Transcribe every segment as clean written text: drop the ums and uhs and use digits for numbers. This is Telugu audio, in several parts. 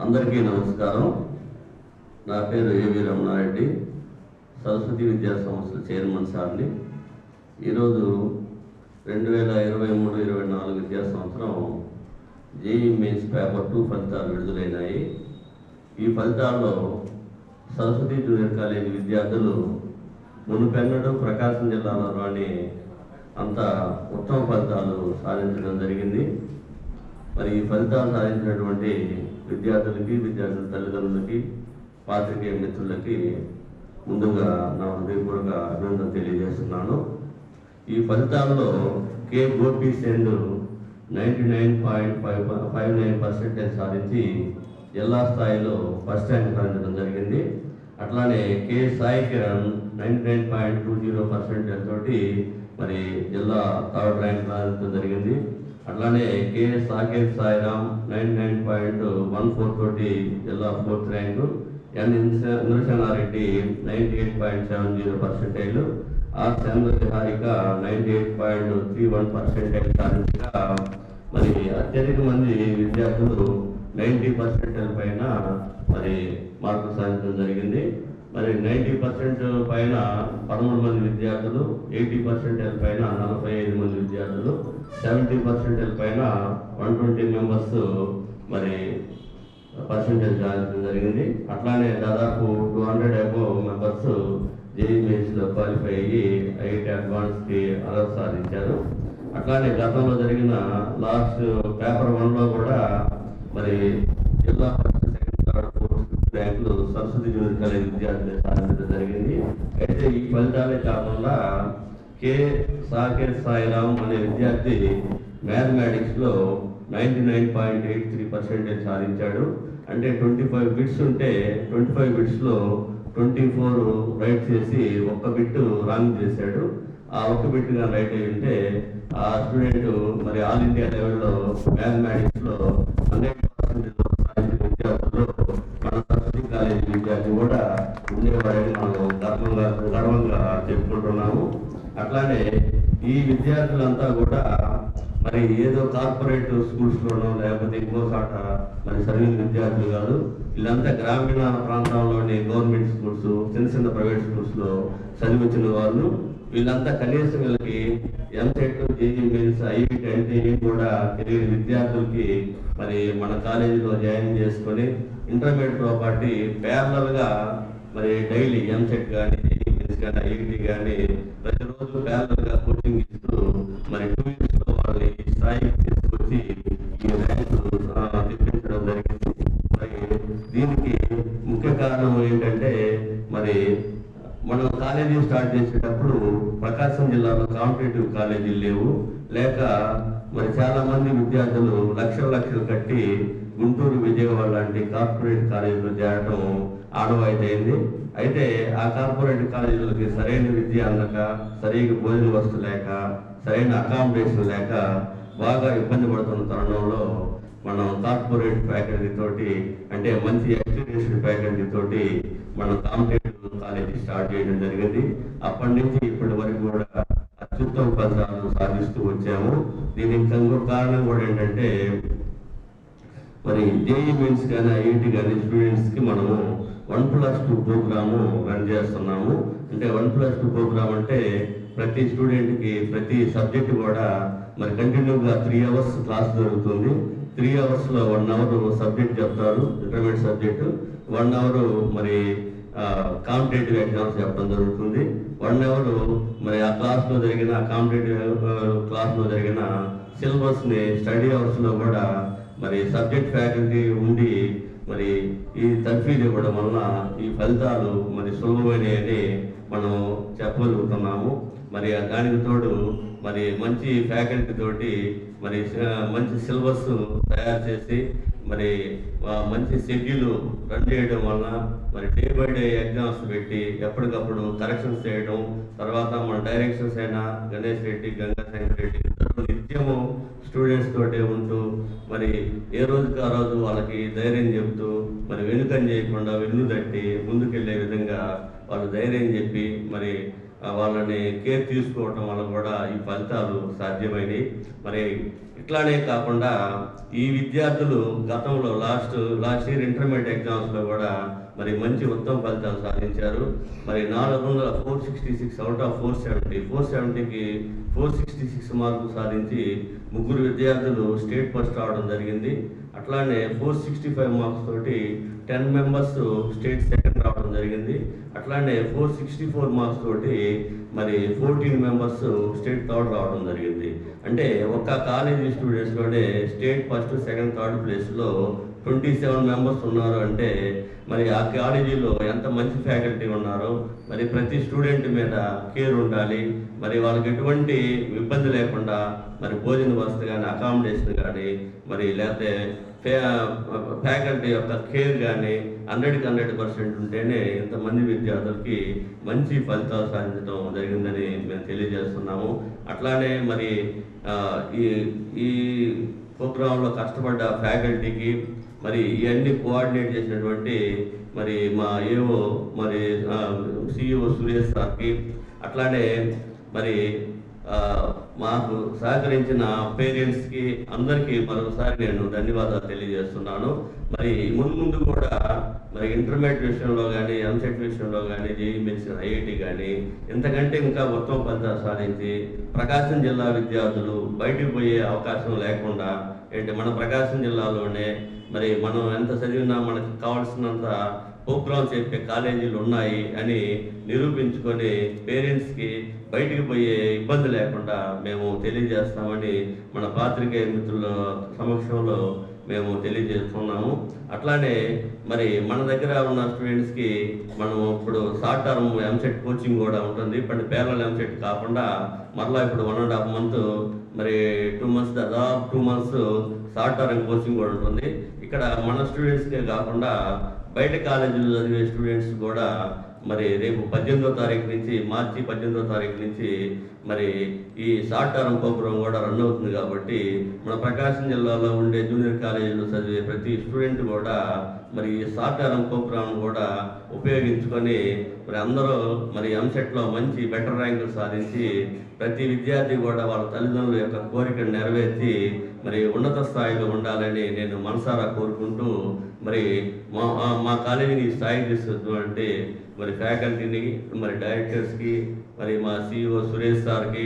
అందరికీ నమస్కారం. నా పేరు ఏవి రమణారెడ్డి, సరస్వతి విద్యా సంస్థల చైర్మన్ సార్ని. ఈరోజు 2023-24 విద్యా సంవత్సరం జేఈఈ మెయిన్స్ పేపర్ 2 ఫలితాలు విడుదలైనాయి. ఈ ఫలితాల్లో సరస్వతి జూనియర్ కాలేజీ విద్యార్థులు మునుపెన్నడూ ప్రకాశం జిల్లాలోని అంత ఉత్తమ ఫలితాలు సాధించడం జరిగింది. మరి ఈ ఫలితాలు సాధించినటువంటి విద్యార్థులకి, విద్యార్థుల తల్లిదండ్రులకి, పాత్రికేయ మిత్రులకి ముందుగా నా హృదయపూర్వక అభినందన తెలియజేస్తున్నాను. ఈ ఫలితాల్లో కె గోపీచంద్ 99.59% సాధించి జిల్లా స్థాయిలో ఫస్ట్ ర్యాంక్ సాధించడం జరిగింది. అట్లానే కె సాయి కిరణ్ 99.20% తోటి మరి జిల్లా థర్డ్ ర్యాంక్ సాధించడం జరిగింది. అట్లానే కె సాకేత్ సాయిరామ్ 99.14 తోటి జిల్లా fourth rank, N Indrasenareddy 98.70%, R Chandraharika 98.31% సాధించగా మరి అత్యధిక మంది విద్యార్థులు 90% పైన మరి మార్కులు సాధించడం జరిగింది. మరి 90% పైన 13 మంది విద్యార్థులు, 80% పైన 45 మంది విద్యార్థులు, 70% పైన 120 మెంబర్స్ మరి పర్సెంటేజ్ సాధించడం జరిగింది. అట్లానే దాదాపు 200 అబోవ్ మెంబర్స్ జేఈఈ మెయిన్స్లో క్వాలిఫై అయ్యి 8 అడ్వాన్స్కి అర్హత సాధించారు. అట్లానే గతంలో జరిగిన లాస్ట్ పేపర్ 1లో కూడా మరి జిల్లా first, second, third, fourth, fifth ర్యాంకులు సరస్వతి జూనియర్ కాలేజ్ విద్యార్థులు సాధించడం జరిగింది. అయితే ఈ ఫలితాలే కాకుండా కె సాకేత్ సాయిరామ్ అనే విద్యార్థి మ్యాథమెటిక్స్లో 99.83% సాధించాడు. అంటే 25 బిట్స్ ఉంటే 25 బిట్స్లో 24 రైట్ చేసి ఒక్క బిట్ రాంగ్ చేశాడు. ఆ ఒక్క బిట్ గా రైట్ అయి ఉంటే ఆ స్టూడెంట్ మరి ఆల్ ఇండియా లెవెల్లో మ్యాథమెటిక్స్లో 100% సాధించిన విద్యార్థుల్లో మన సరస్వతి కాలేజీ విద్యార్థి కూడా ఉండేవాడని మనం గర్వంగా చెప్పుకుంటున్నాము. అట్లానే ఈ విద్యార్థులంతా కూడా మరి ఏదో కార్పొరేట్ స్కూల్స్లోనో లేకపోతే ఇంకో చోట మరి చదివిన విద్యార్థులు కాదు. వీళ్ళంతా గ్రామీణ ప్రాంతంలోని గవర్నమెంట్ స్కూల్స్, చిన్న చిన్న ప్రైవేట్ స్కూల్స్లో చదివించిన వాళ్ళు. వీళ్ళంతా కనీసం వీళ్ళకి ఎంసెట్, జేఈఈ మెయిన్స్, ఐఐటి అంటే కూడా తెలియని విద్యార్థులకి మరి మన కాలేజీలో జాయిన్ చేసుకొని ఇంటర్మీడియట్తో పాటు ప్యారలల్గా మరి డైలీ ఎంసెట్ కానీ, జేఈఈ మెయిన్స్ కానీ, ఐఐటి కానీ ప్రతిరోజు ప్యారలల్గా కోచింగ్ ఇస్తూ మరి 2 ఇయర్స్లో వాళ్ళని ఈ స్థాయికి తీసుకొచ్చి ఈ ర్యాంకు తెప్పించడం జరిగింది. మరి దీనికి ముఖ్య కారణం ఏంటంటే మరి మనం కాలేజీ స్టార్ట్ చేసేటప్పుడు ప్రకాశం జిల్లాలో కాంపిటేటివ్ కాలేజీలు లేవు. లేక మరి చాలా మంది విద్యార్థులు లక్షలు కట్టి గుంటూరు, విజయవాడ లాంటి కార్పొరేట్ కాలేజీలో చేరడం ఆనవాయితీ. అయితే ఆ కార్పొరేట్ కాలేజీలకి సరైన విద్య అందక, సరైన భోజన వసతి లేక, సరైన అకామిడేషన్ లేక బాగా ఇబ్బంది పడుతున్న తరుణంలో మనం కార్పొరేట్ ఫ్యాకల్టీ తోటి, అంటే మంచి ఎక్స్పీరియన్స్డ్ ఫ్యాకల్టీ తోటి మనం కాంపిటేటివ్ కాలేజీ స్టార్ట్ చేయడం జరిగింది. అప్పటి నుంచి ఇప్పటి వరకు కూడా అత్యుత్తమ ఫలితాలను సాధిస్తూ వచ్చాము. దీనికి ఇంకొక కారణం కూడా ఏంటంటే మరి జేఈఈ మెయిన్స్ కానీ, ఐఐటి కానీ స్టూడెంట్స్కి మనము 1+2 ప్రోగ్రాము రన్ చేస్తున్నాము. అంటే 1+2 ప్రోగ్రామ్ అంటే ప్రతి స్టూడెంట్కి ప్రతి సబ్జెక్ట్ కూడా మరి కంటిన్యూగా 3 అవర్స్ క్లాస్ జరుగుతుంది. 3 అవర్స్లో 1 అవర్ సబ్జెక్ట్ చెప్తారు, ఇంటర్మీడియట్ సబ్జెక్టు. 1 అవర్ మరి కాంపిటేటివ్ ఎగ్జామ్స్ చెప్పడం జరుగుతుంది. 1 అవర్ మరి ఆ క్లాస్లో జరిగిన కాంపిటేటివ్ క్లాస్లో జరిగిన సిలబస్ని స్టడీ అవర్స్లో కూడా మరి సబ్జెక్ట్ ఫ్యాకల్టీ ఉండి మరి ఈ తర్ఫీదు ఇవ్వడం వలన ఈ ఫలితాలు మరి సులభమైనవి మనం చెప్పగలుగుతున్నాము. మరి దానికి తోడు మరి మంచి ఫ్యాకల్టీ తోటి మరి మంచి సిలబస్ తయారు చేసి మరి మంచి షెడ్యూల్ రన్ చేయడం వలన మరి డే బై డే ఎగ్జామ్స్ పెట్టి ఎప్పటికప్పుడు కరెక్షన్స్ చేయడం, తర్వాత మన డైరెక్షన్స్ అయినా గణేష్ రెడ్డి, గంగాశంకర్ రెడ్డి నిత్యము స్టూడెంట్స్ తోటే ఉంటూ మరి ఏ రోజుకి ఆ రోజు వాళ్ళకి ధైర్యం చెబుతూ మరి వెనుకని చేయకుండా వెన్ను తట్టి ముందుకెళ్లే విధంగా వాళ్ళు ధైర్యం చెప్పి మరి వాళ్ళని కేర్ తీసుకోవటం వల్ల కూడా ఈ ఫలితాలు సాధ్యమైనవి. మరి ఇట్లానే కాకుండా ఈ విద్యార్థులు గతంలో లాస్ట్ ఇయర్ ఇంటర్మీడియట్ ఎగ్జామ్స్లో కూడా మరి మంచి ఉత్తమ ఫలితాలు సాధించారు. మరి 466 అవుట్ ఆఫ్ 470కి 466 మార్కులు సాధించి 3 విద్యార్థులు స్టేట్ ఫస్ట్ రావడం జరిగింది. అట్లానే 465 మార్క్స్ తోటి 10 మెంబర్స్ స్టేట్ సెకండ్ రావడం జరిగింది. అట్లానే 464 మార్క్స్ తోటి మరి 14 మెంబర్స్ స్టేట్ థర్డ్ రావడం జరిగింది. అంటే ఒక్క కాలేజీ స్టూడెంట్స్లోనే స్టేట్ ఫస్ట్ సెకండ్ థర్డ్ ప్లేస్లో 27 మెంబర్స్ ఉన్నారు. అంటే మరి ఆ కాలేజీలో ఎంత మంచి ఫ్యాకల్టీ ఉన్నారో, మరి ప్రతి స్టూడెంట్ మీద కేర్ ఉండాలి, మరి వాళ్ళకి ఎటువంటి ఇబ్బంది లేకుండా మరి భోజన వసతి కానీ అకామిడేషన్ కానీ మరి లేకపోతే ఫ్యాకల్టీ యొక్క కేర్ కానీ 100కి 100% ఉంటేనే ఇంతమంది విద్యార్థులకి మంచి ఫలితాలు సాధించడం జరిగిందని మేము తెలియజేస్తున్నాము. అట్లానే మరి ఈ ప్రోగ్రాంలో కష్టపడ్డ ఫ్యాకల్టీకి మరి ఇవన్నీ కోఆర్డినేట్ చేసినటువంటి మరి మా ఏఓ మరి సిఇఓ సురేష్ సార్కి, అట్లానే మరి మాకు సహకరించిన పేరెంట్స్కి అందరికీ మరొకసారి నేను ధన్యవాదాలు తెలియజేస్తున్నాను. మరి ముందు కూడా మరి ఇంటర్మీడియట్ విషయంలో కానీ ఎంసెట్ విషయంలో కానీ జేఈఈ మెయిన్స్ ఐఐటి కానీ ఇంతకంటే ఇంకా ఉత్తమ ఫలితాలు సాధించి ప్రకాశం జిల్లా విద్యార్థులు బయటికి పోయే అవకాశం లేకుండా మన ప్రకాశం జిల్లాలోనే మరి మనం ఎంత చదివినా మనకు కావాల్సినంత ప్రోగ్రామ్స్ చెప్పే కాలేజీలు ఉన్నాయి అని నిరూపించుకొని పేరెంట్స్కి బయటికి పోయే ఇబ్బంది లేకుండా మేము తెలియజేస్తామని మన పాత్రికేయ మిత్రుల సమక్షంలో మేము తెలియజేస్తున్నాము. అట్లానే మరి మన దగ్గర ఉన్న స్టూడెంట్స్కి మనం ఇప్పుడు షార్ట్ టర్మ్ ఎంసెట్ కోచింగ్ కూడా ఉంటుంది. ఇప్పుడు పేరల్ ఎంసెట్ కాకుండా మరలా ఇప్పుడు 1.5 month మరి 2 months దాదాపు 2 months షార్ట్ టర్మ్ కోచింగ్ కూడా ఉంటుంది. ఇక్కడ మన స్టూడెంట్స్కే కాకుండా బయట కాలేజీలో చదివే స్టూడెంట్స్ కూడా మరి రేపు 18వ తారీఖు నుంచి మార్చి 18వ తారీఖు నుంచి మరి ఈ షార్ట్ టర్మ్ ప్రోగ్రాం కూడా రన్ అవుతుంది. కాబట్టి మన ప్రకాశం జిల్లాలో ఉండే జూనియర్ కాలేజీలో చదివే ప్రతి స్టూడెంట్ కూడా మరి ఈ షార్ట్ టర్మ్ ప్రోగ్రాం కూడా ఉపయోగించుకొని మరి అందరూ మరి ఎంసెట్లో మంచి బెటర్ ర్యాంకులు సాధించి ప్రతి విద్యార్థి కూడా వాళ్ళ తల్లిదండ్రుల యొక్క కోరికను నెరవేర్చి మరి ఉన్నత స్థాయిలో ఉండాలని నేను మనసారా కోరుకుంటూ మరి మా కాలేజీని స్థాయికి తీసుకొచ్చినటువంటి మరి ఫ్యాకల్టీని మరి డైరెక్టర్స్కి మరి మా సిఇఓ సురేష్ సార్కి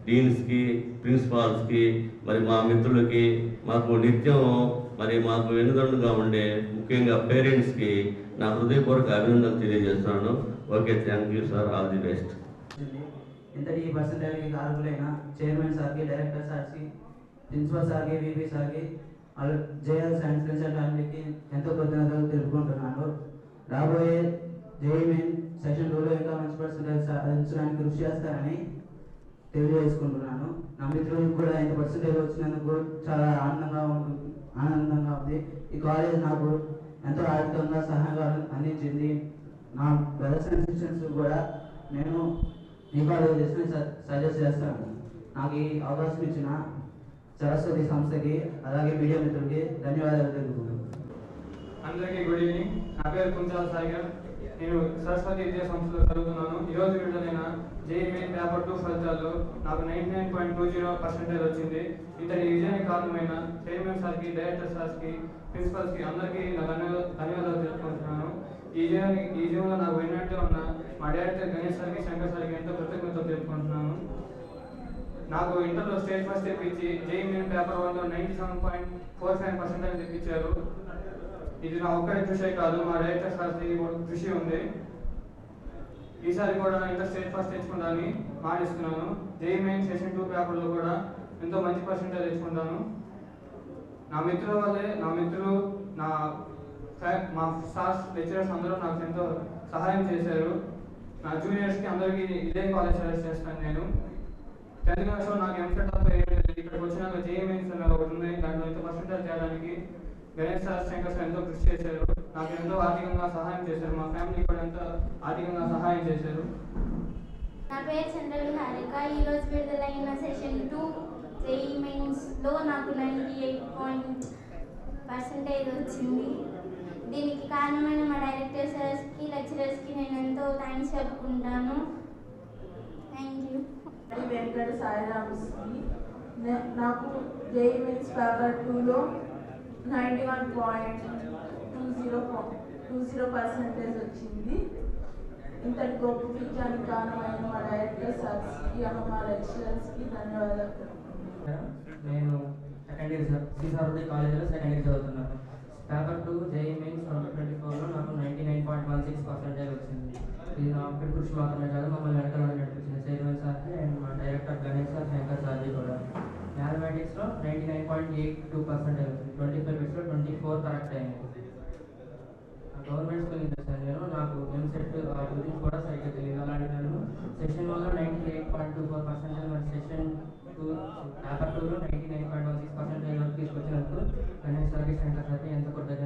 డీన్స్కి ప్రిన్సిపాల్స్కి మరి మా మిత్రులకి మాకు నిత్యం మరి మాకు వెన్నుదండుగా ఉండే ముఖ్యంగా పేరెంట్స్కి నా హృదయపూర్వక అభినందనలు తెలియజేస్తున్నాను. Okay, thank you sir, all the best. ఇంతటి ఈ పర్సంటేజ్కి కారకులైన చైర్మన్ సార్కి, డైరెక్టర్ సార్కి, ప్రిన్సిపల్ సార్కి, విపి సార్కి, జేఎల్ సైన్స్ సెంటర్ ఫ్యామిలీకి ఎంతో కృతజ్ఞతలు తెలుపుకుంటున్నాను. రాబోయే జేఈఈ మెయిన్ సెషన్ 2లో ఇంకా మంచి పర్సంటేజ్ సాధించడానికి కృషి చేస్తారని తెలియజేసుకుంటున్నాను. నా మిత్రులకు కూడా ఇంత పర్సంటేజ్ వచ్చినందుకు చాలా ఆనందంగా ఉంది. ఈ కాలేజ్ నాకు ఎంతో ఆర్థికంగా సహాయం అందించింది. నా బ్రదర్స్ అండ్ సిస్టర్స్ కూడా నేను ఈ కాలేజ్ సజెస్ట్ చేస్తాను. నాకు ఈ అవకాశం ఇచ్చిన సరస్వతి సంస్థకి అలాగే మీడియా మిత్రులకి ధన్యవాదాలు తెలుపుతున్నాను. అందరికీ గుడ్ ఈవినింగ్. నా పేరు కుంచాల సాయిగా. నేను సరస్వతి విద్యా సంస్థలో చదువుతున్నాను. ఈరోజు విడుదలైన జేఈఈ మెయిన్ పేపర్ 2 ఫలితాల్లో నాకు 99.20% వచ్చింది. ఇతని విజయానికి కారణమైన చైర్మన్ సార్కి, డైరెక్టర్ సార్కి, ప్రిన్సిపల్స్కి అందరికీ నా ధన్యవాదాలు తెలుపుకుంటున్నాను. ఈ విజయంలో నాకు వెన్నట్టు ఉన్న మా డైరెక్టర్ గణేష్ సార్కి, శంకర్ సార్కి ఎంతో కృతజ్ఞతలు తెలుపుకుంటున్నాను. నాకు ఇంటర్లో స్టేట్ ఫస్ట్ తెప్పించి జేఈఈ మెయిన్ పేపర్ 1లో 97.45% తెప్పించారు. ఇది నా ఒక్కరి కృషి కాదు, మా డైరెక్టర్ సార్కి కృషి ఉంది. ఈసారి కూడా ఇంటర్ స్టేట్ ఫస్ట్ తెచ్చుకుంటానని మాటిస్తున్నాను. జేఈఈ మెయిన్ సెషన్ 2 పేపర్లో కూడా ఎంతో మంచి పర్సెంటేజ్ తెచ్చుకుంటాను. నా మిత్రుల వల్లే మా స్టాఫ్ లెక్చరర్స్ అందరూ నాకు ఎంతో సహాయం చేశారు. నా జూనియర్స్కి అందరికీ ఇదే కాలేజ్ సజెస్ట్ చేస్తాను. నేను 10th క్లాస్లో నాకు ఎంసెట్ తప్ప ఇక్కడికి వచ్చినాక జేఈఈ మెయిన్స్ ఒకటి ఉంది. దాంట్లో ఇంత పర్సెంటేజ్ చేయడానికి గణేష్ సార్, శంకర్ సార్ ఎంతో కృషి చేశారు. నాకు ఎంతో ఆర్థికంగా సహాయం చేశారు. మా ఫ్యామిలీ కూడా ఎంతో ఆర్థికంగా సహాయం చేశారు. నా పేరు చంద్రవి హారిక. ఈరోజు విడుదలైన సెషన్ 2 జేఈఈ మెయిన్స్లో నాకు 98% వచ్చింది. దీనికి కారణమైన మా డైరెక్టర్ సార్స్కి, లెక్చరర్స్కి నేను ఎంతో థ్యాంక్స్ చెప్పుకుంటాను. Thank you. వెంకట సాయిరామ్స్కి నాకు జేఈ మెయిన్స్ పేపర్ 2లో 91.20% వచ్చింది. ఇంతటి గొప్ప విజయానికి కారణమైన మా డైరెక్టర్ సార్స్కి మా లెక్చరర్స్కి ధన్యవాదాలు. నేను సెకండ్ ఇయర్ శ్రీసారథి కాలేజీలో సెకండ్ ఇయర్ చదువుతున్నాను. పేపర్ 2 జేఈ మెయిన్స్ 2024లో నాకు 99.16% వచ్చింది. ఇది నా ఒక్కడి కృషి మాత్రమే కాదు, మమ్మల్ని వెనకాల నడిపించిన చైర్మన్ సార్కి అండ్ మా డైరెక్టర్ గణేష్ సార్, శంకర్ సార్జీ కూడా. మ్యాథమెటిక్స్లో 99.82% వచ్చింది. 25 బిట్స్లో 24 కరెక్ట్ అయింది. గవర్నమెంట్ స్కూల్ చేశాను నేను. నాకు ఎంసెట్ గురించి కూడా సరిగ్గా తెలియదు. అలాంటి నేను సెషన్ 1లో 98.24%, మరి సెషన్ 2 పేపర్ 2లో 99.16% వరకు తీసుకొచ్చినందుకు గణేష్ సార్కి, శంకర్ సార్కి ఎంతో కొద్దిగా